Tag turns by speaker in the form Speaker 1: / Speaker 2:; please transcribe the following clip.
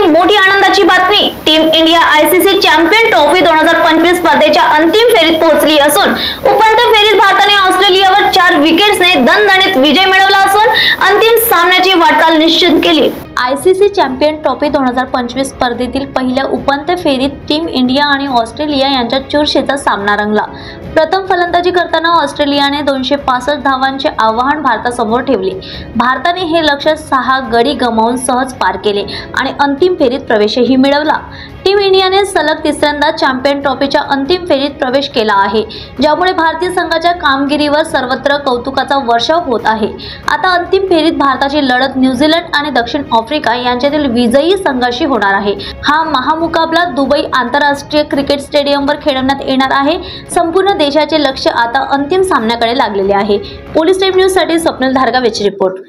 Speaker 1: मोठी आनंदाची बातमी। Team India ICC champion trophy 2025 स्पर्धेच्या अंतिम फेरीत पोहोचली असून उपांत्य फेरीत भारताने ऑस्ट्रेलियावर 4 विकेट्सने दणदणीत विजय मिळवला असून अंतिम सामन्याची वाटचाल निश्चित केली। आयसीसी चॅम्पियन ट्रॉफी 2025 स्पर्धेतील पहिल्या उपांत्य फेरीत टीम इंडिया आणि ऑस्ट्रेलिया यांच्यात चुरशीचा सामना रंगला। प्रथम फलंदाजी करताना ऑस्ट्रेलियाने 265 धावांचे आव्हान भारतासमोर ठेवले। भारताने हे लक्ष्य 6 गडी गमावून सहज पार केले आणि अंतिम फेरीत प्रवेशही मिळवला। टीम इंडियाने सलग तिसऱ्यांदा चॅम्पियन ट्रॉफीच्या अंतिम फेरीत प्रवेश केला आहे, ज्यामुळे भारतीय संघाच्या कामगिरीवर सर्वत्र कौतुकाचा वर्षाव होत आहे। आता अंतिम फेरीत भारताची लढत न्यूझीलंड आणि दक्षिण आफ्रिका यांच्यातील विजयी संघाशी होणार आहे। हा महामुकाबला दुबई आंतरराष्ट्रीय क्रिकेट स्टेडियमवर खेळवण्यात येणार आहे। संपूर्ण देशाचे लक्ष आता अंतिम सामन्याकडे लागलेले आहे। पोलीस टाइम न्यूज साठी स्वप्नील धारगाव यांची रिपोर्ट।